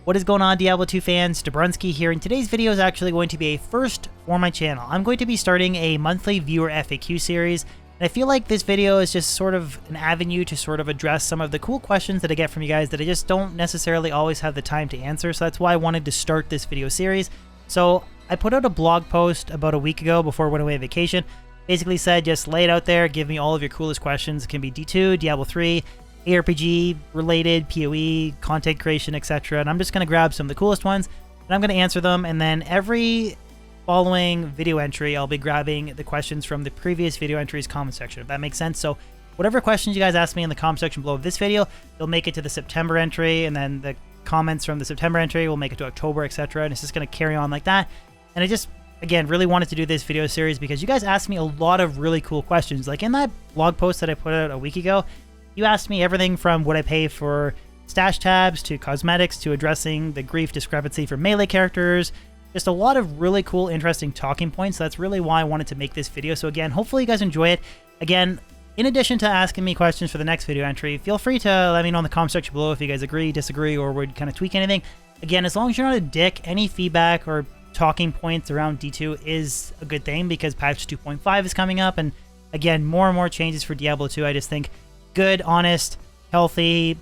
What is going on, Diablo 2 fans? Dabrunski here, and today's video is actually going to be a first for my channel. I'm going to be starting a monthly viewer FAQ series, and I feel like this video is just sort of an avenue to sort of address some of the cool questions that I get from you guys that I just don't necessarily always have the time to answer, so that's why I wanted to start this video series. So I put out a blog post about a week ago before I went away on vacation. Basically said, just lay it out there, give me all of your coolest questions. It can be D2, Diablo 3, ARPG related, PoE, content creation, etc. And I'm just going to grab some of the coolest ones and I'm going to answer them. And then every following video entry, I'll be grabbing the questions from the previous video entries comment section, if that makes sense. So whatever questions you guys ask me in the comment section below this video, they'll make it to the September entry, and then the comments from the September entry will make it to October, etc. And it's just going to carry on like that. And I just, again, really wanted to do this video series because you guys asked me a lot of really cool questions. Like in that blog post that I put out a week ago, you asked me everything from what I pay for stash tabs to cosmetics to addressing the grief discrepancy for melee characters. Just a lot of really cool, interesting talking points. So that's really why I wanted to make this video. So again, hopefully you guys enjoy it. Again, in addition to asking me questions for the next video entry, feel free to let me know in the comment section below if you guys agree, disagree, or would kind of tweak anything. Again, as long as you're not a dick, any feedback or talking points around D2 is a good thing because patch 2.5 is coming up. And again, more and more changes for Diablo 2. I just think good, honest, healthy,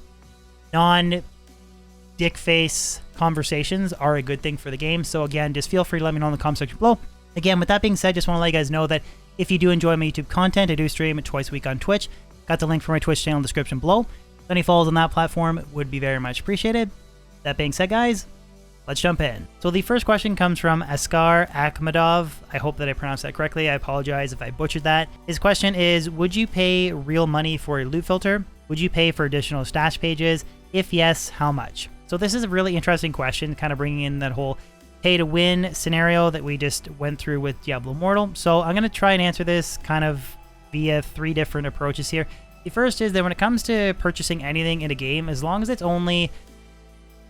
non-dick face conversations are a good thing for the game. So again, just feel free to let me know in the comment section below. Again, with that being said, just want to let you guys know that if you do enjoy my YouTube content, I do stream it twice a week on Twitch. Got the link for my Twitch channel in the description below. If any follows on that platform would be very much appreciated. That being said, guys, let's jump in. So the first question comes from Askar Akhmadov. I hope that I pronounced that correctly. I apologize if I butchered that. His question is, would you pay real money for a loot filter? Would you pay for additional stash pages? If yes, how much? So this is a really interesting question, kind of bringing in that whole pay to win scenario that we just went through with Diablo Immortal. So I'm going to try and answer this kind of via three different approaches here. The first is that when it comes to purchasing anything in a game, as long as it's only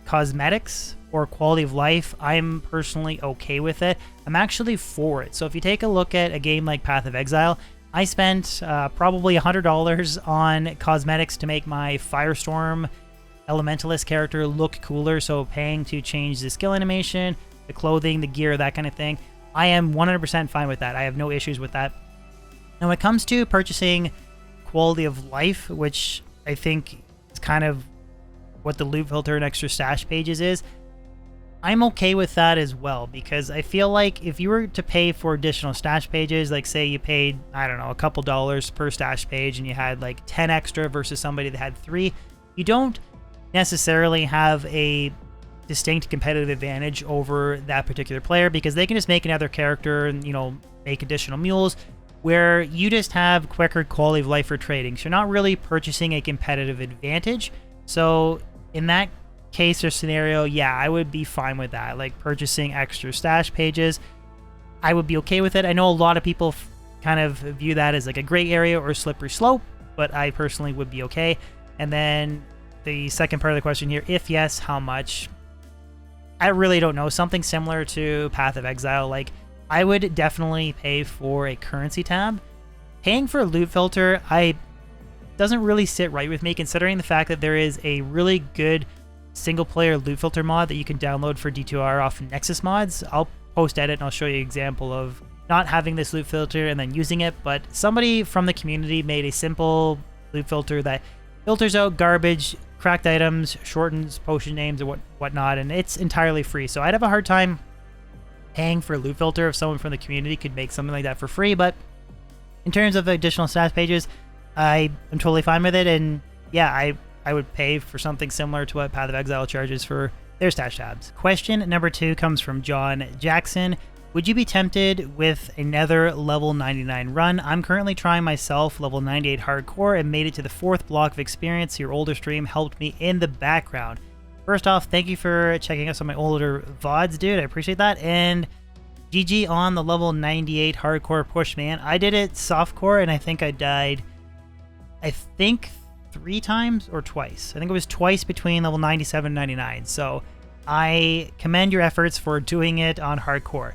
cosmetics or quality of life, I'm personally okay with it. I'm actually for it. So if you take a look at a game like Path of Exile, I spent probably $100 on cosmetics to make my Firestorm Elementalist character look cooler. So paying to change the skill animation, the clothing, the gear, that kind of thing. I am 100% fine with that. I have no issues with that. Now when it comes to purchasing quality of life, which I think is kind of what the loot filter and extra stash pages is, I'm okay with that as well, because I feel like if you were to pay for additional stash pages, like say you paid, I don't know, a couple dollars per stash page and you had like 10 extra versus somebody that had 3, you don't necessarily have a distinct competitive advantage over that particular player because they can just make another character and, you know, make additional mules where you just have quicker quality of life for trading. So you're not really purchasing a competitive advantage. So in that case or scenario, yeah, I would be fine with that. Like purchasing extra stash pages, I would be okay with it. I know a lot of people kind of view that as like a gray area or a slippery slope, but I personally would be okay. And then the second part of the question here, if yes, how much? I really don't know. Something similar to Path of Exile. Like I would definitely pay for a currency tab. Paying for a loot filter, doesn't really sit right with me, considering the fact that there is a really good single player loot filter mod that you can download for D2R off Nexus mods. I'll post edit and I'll show you an example of not having this loot filter and then using it, but somebody from the community made a simple loot filter that filters out garbage, cracked items, shortens potion names or whatnot, and it's entirely free. So I'd have a hard time paying for a loot filter if someone from the community could make something like that for free. But in terms of additional stash pages, I am totally fine with it, and yeah, I would pay for something similar to what Path of Exile charges for their stash tabs. Question number 2 comes from John Jackson. Would you be tempted with another level 99 run? I'm currently trying myself level 98 hardcore and made it to the 4th block of experience. Your older stream helped me in the background. First off, thank you for checking out some of my older VODs, dude. I appreciate that. And GG on the level 98 hardcore push, man. I did it softcore and I think I died, 3 times or twice. I think it was twice between level 97 and 99. So I commend your efforts for doing it on hardcore.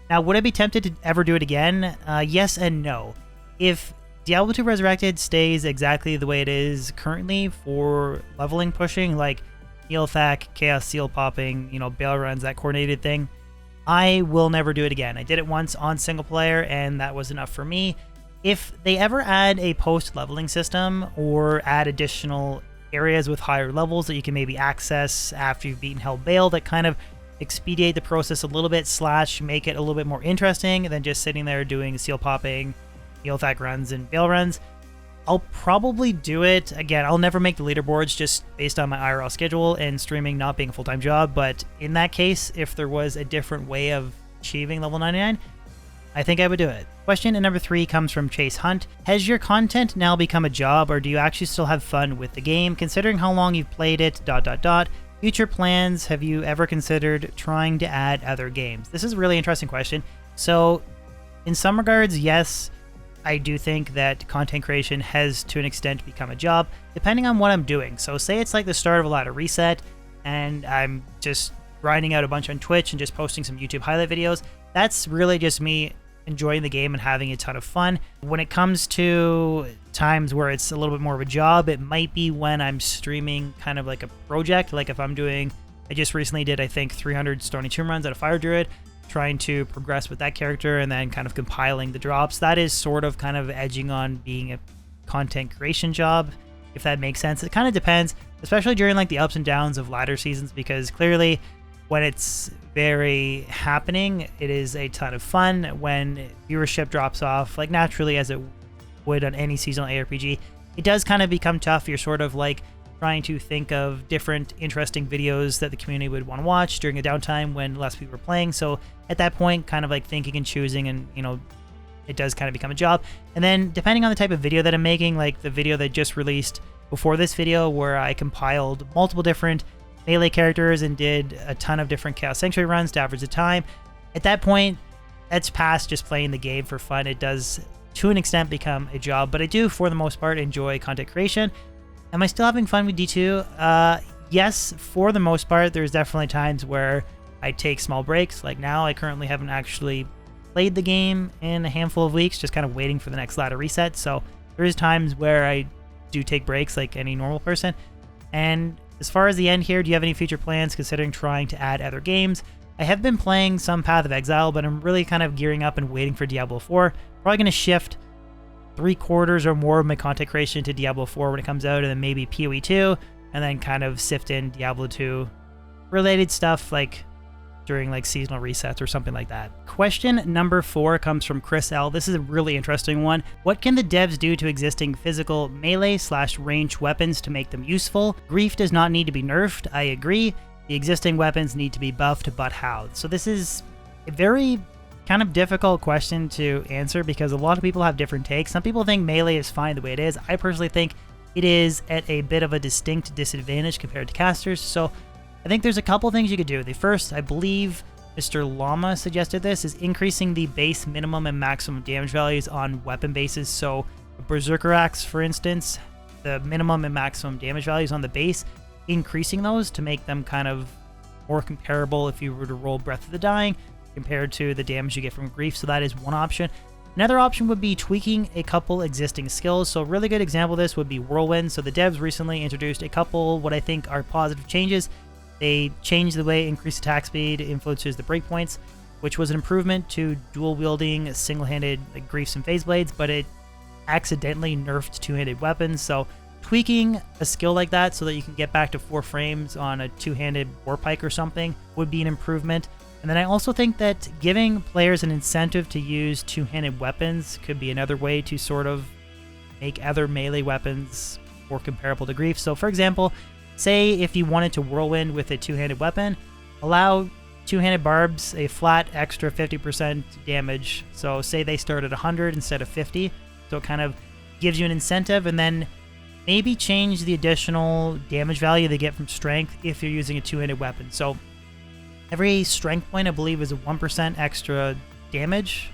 Now, would I be tempted to ever do it again? Yes and no. If Diablo 2 Resurrected stays exactly the way it is currently for leveling pushing, like Neothac, Chaos Seal popping, you know, bail runs, that coordinated thing. I will never do it again. I did it once on single player, and that was enough for me. If they ever add a post-leveling system or add additional areas with higher levels that you can maybe access after you've beaten Hell Bail that kind of expedite the process a little bit / make it a little bit more interesting than just sitting there doing seal popping, Neothac runs, and bail runs, I'll probably do it. Again, I'll never make the leaderboards just based on my IRL schedule and streaming not being a full-time job, but in that case, if there was a different way of achieving level 99, I think I would do it. Question number 3 comes from Chase Hunt. Has your content now become a job, or do you actually still have fun with the game? Considering how long you've played it, ... Future plans, have you ever considered trying to add other games? This is a really interesting question. So, in some regards, yes, I do think that content creation has, to an extent, become a job, depending on what I'm doing. So say it's like the start of a ladder reset, and I'm just grinding out a bunch on Twitch and just posting some YouTube highlight videos. That's really just me enjoying the game and having a ton of fun. When it comes to times where it's a little bit more of a job, it might be when I'm streaming kind of like a project. Like if I'm doing, I just recently did, I think, 300 Stony Tomb runs at a Fire Druid, trying to progress with that character and then kind of compiling the drops. That is sort of kind of edging on being a content creation job, if that makes sense. It kind of depends, especially during like the ups and downs of ladder seasons, because clearly when it's very happening, it is a ton of fun. When viewership drops off, like naturally as it would on any seasonal ARPG, it does kind of become tough. You're sort of like trying to think of different interesting videos that the community would want to watch during a downtime when less people are playing. So at that point, kind of like thinking and choosing, and you know, it does kind of become a job. And then depending on the type of video that I'm making, like the video that just released before this video where I compiled multiple different melee characters and did a ton of different Chaos Sanctuary runs to average the time, at that point, that's past just playing the game for fun. It does, to an extent, become a job, but I do, for the most part, enjoy content creation. Am I still having fun with D2? Yes, for the most part. There's definitely times where I take small breaks. Like now, I currently haven't actually played the game in a handful of weeks, just kind of waiting for the next ladder reset. So there's times where I do take breaks like any normal person. And as far as the end here, do you have any future plans considering trying to add other games? I have been playing some Path of Exile, but I'm really kind of gearing up and waiting for Diablo 4. Probably going to shift 3/4 or more of my content creation to Diablo 4 when it comes out, and then maybe PoE 2, and then kind of sift in Diablo 2 related stuff like during like seasonal resets or something like that. Question number 4 comes from Chris L. This is a really interesting one. What can the devs do to existing physical melee/ranged weapons to make them useful? Grief does not need to be nerfed, I agree. The existing weapons need to be buffed, but how? So this is a very kind of difficult question to answer because a lot of people have different takes. Some people think melee is fine the way it is. I personally think it is at a bit of a distinct disadvantage compared to casters. So I think there's a couple things you could do. The first, I believe Mr. Llama suggested this, is increasing the base minimum and maximum damage values on weapon bases. So Berserker Axe, for instance, the minimum and maximum damage values on the base, increasing those to make them kind of more comparable if you were to roll Breath of the Dying compared to the damage you get from Grief. So that is one option. Another option would be tweaking a couple existing skills. So a really good example of this would be Whirlwind. So the devs recently introduced a couple what I think are positive changes. They changed the way increased attack speed influences the breakpoints, which was an improvement to dual wielding single-handed like Griefs and Phase Blades, but it accidentally nerfed two-handed weapons. So tweaking a skill like that so that you can get back to 4 frames on a two-handed Warpike or something would be an improvement. And then I also think that giving players an incentive to use two-handed weapons could be another way to sort of make other melee weapons more comparable to Grief. So for example, say if you wanted to Whirlwind with a two-handed weapon, allow two-handed barbs a flat extra 50% damage. So say they start at 100 instead of 50. So it kind of gives you an incentive, and then maybe change the additional damage value they get from strength if you're using a two-handed weapon. So every strength point, I believe, is a 1% extra damage.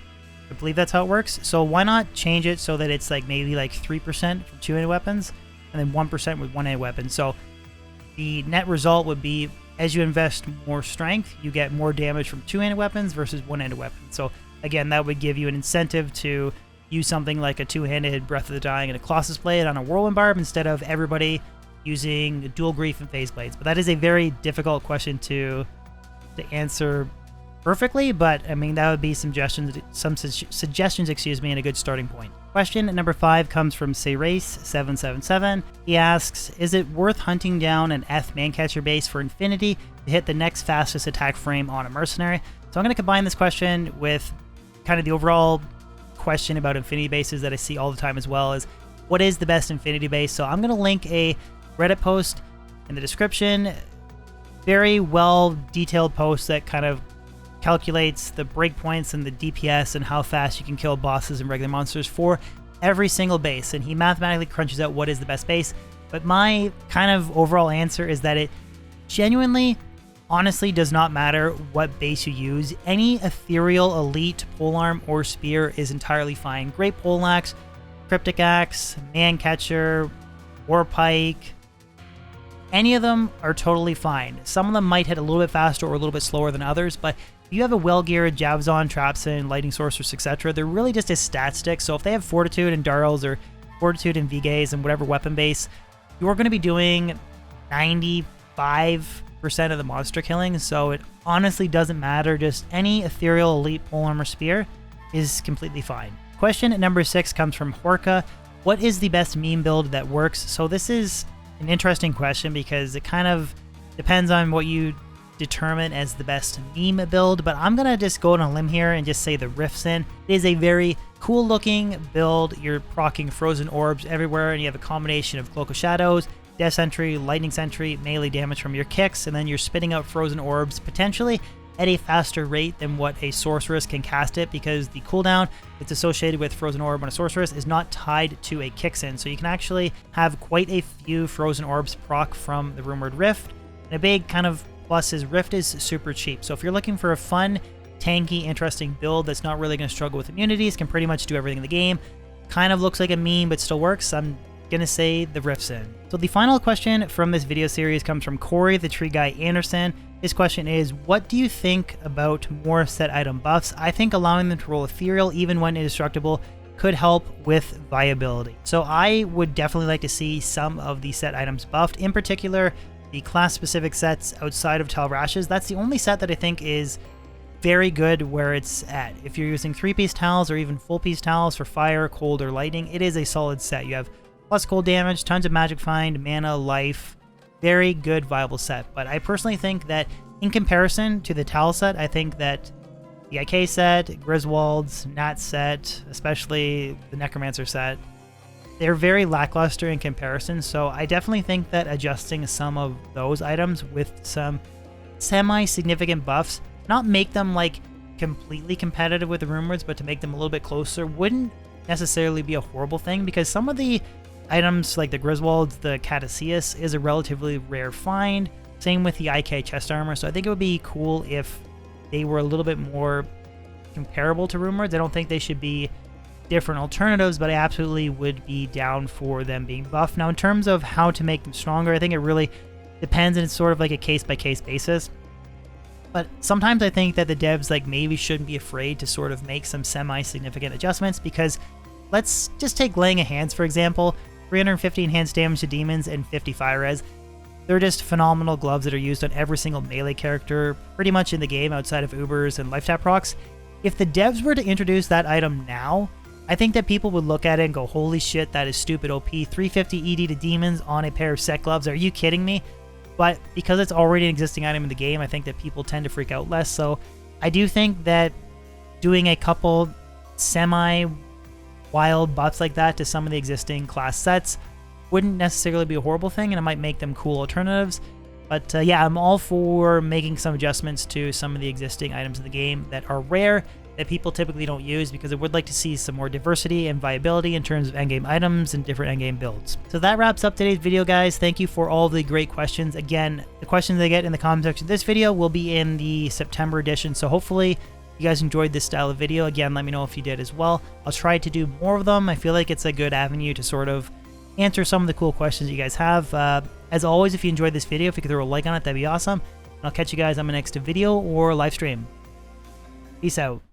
I believe that's how it works. So why not change it so that it's like maybe like 3% from two-handed weapons and then 1% with one-handed weapons. So the net result would be as you invest more strength, you get more damage from two-handed weapons versus one-handed weapons. So again, that would give you an incentive to use something like a two-handed Breath of the Dying and a Colossus Blade on a Whirlwind Barb instead of everybody using dual grief and phase blades. But that is a very difficult question to answer perfectly, but I mean, that would be some suggestions, excuse me, and a good starting point. Question number 5 comes from Sayrace777. He asks, is it worth hunting down an F Mancatcher base for Infinity to hit the next fastest attack frame on a mercenary? So I'm going to combine this question with kind of the overall question about Infinity bases that I see all the time as well, is what is the best Infinity base? So I'm going to link a Reddit post in the description. Very well detailed post that kind of calculates the breakpoints and the DPS and how fast you can kill bosses and regular monsters for every single base. And he mathematically crunches out what is the best base. But my kind of overall answer is that it genuinely, honestly does not matter what base you use. Any ethereal, elite, polearm, or spear is entirely fine. Great poleaxe, cryptic axe, mancatcher, warpike, any of them are totally fine. Some of them might hit a little bit faster or a little bit slower than others, but if you have a well-geared Javzon, Trapson, Lightning Sorceress, etc., they're really just a stat stick. So if they have Fortitude and Darls or Fortitude and V-Gaze and whatever weapon base, you're going to be doing 95% of the monster killing. So it honestly doesn't matter. Just any ethereal, elite, polearm, or spear is completely fine. Question number 6 comes from Horka. What is the best meme build that works? So this is an interesting question because it kind of depends on what you determine as the best meme build, but I'm gonna just go on a limb here and just say the Riftsin. It is a very cool looking build. You're proccing frozen orbs everywhere, and you have a combination of Cloak of Shadows, Death Sentry, Lightning Sentry, melee damage from your kicks, and then you're spitting out frozen orbs potentially at a faster rate than what a sorceress can cast it, because the cooldown that's associated with frozen orb on a sorceress is not tied to a kicksin. So you can actually have quite a few frozen orbs proc from the Rumored Rift. And a big kind of plus is Rift is super cheap. So if you're looking for a fun, tanky, interesting build that's not really going to struggle with immunities, can pretty much do everything in the game, kind of looks like a meme but still works, I'm gonna say the Riftsin. So the final question from this video series comes from Corey the Tree Guy Anderson. His question is, what do you think about more set item buffs? I think allowing them to roll ethereal even when indestructible could help with viability. So I would definitely like to see some of the set items buffed, in particular the class specific sets outside of Talrash's. That's the only set that I think is very good where it's at. If you're using 3-piece towels or even full-piece towels for fire, cold, or lightning, it is a solid set. You have plus cold damage, tons of magic find, mana, life, very good viable set. But I personally think that in comparison to the towel set, I think that the IK set, Griswold's, Nat set, especially the Necromancer set, they're very lackluster in comparison. So I definitely think that adjusting some of those items with some semi-significant buffs, not make them like completely competitive with the Rumors, but to make them a little bit closer, wouldn't necessarily be a horrible thing, because some of the items like the Griswold's, the Cataseus is a relatively rare find. Same with the IK chest armor. So I think it would be cool if they were a little bit more comparable to Rumors. I don't think they should be different alternatives, but I absolutely would be down for them being buffed. Now, in terms of how to make them stronger, I think it really depends, and it's sort of like a case-by-case basis. But sometimes I think that the devs like maybe shouldn't be afraid to sort of make some semi-significant adjustments, because let's just take Laying of Hands, for example. 350 enhanced damage to demons and 50 fire res. They're just phenomenal gloves that are used on every single melee character pretty much in the game outside of Ubers and life tap procs. If the devs were to introduce that item now, I think that people would look at it and go, holy shit, that is stupid OP. 350 ED to demons on a pair of set gloves. Are you kidding me? But because it's already an existing item in the game, I think that people tend to freak out less. So I do think that doing a couple semi-wild buffs like that to some of the existing class sets wouldn't necessarily be a horrible thing, and it might make them cool alternatives. But yeah, I'm all for making some adjustments to some of the existing items in the game that are rare, that people typically don't use, because I would like to see some more diversity and viability in terms of endgame items and different endgame builds. So that wraps up today's video, guys. Thank you for all the great questions. Again, the questions I get in the comment section of this video will be in the September edition, so hopefully you guys enjoyed this style of video. Again, let me know if you did as well. I'll try to do more of them. I feel like it's a good avenue to sort of answer some of the cool questions you guys have. As always, if you enjoyed this video, if you could throw a like on it, that'd be awesome. And I'll catch you guys on my next video or live stream. Peace out.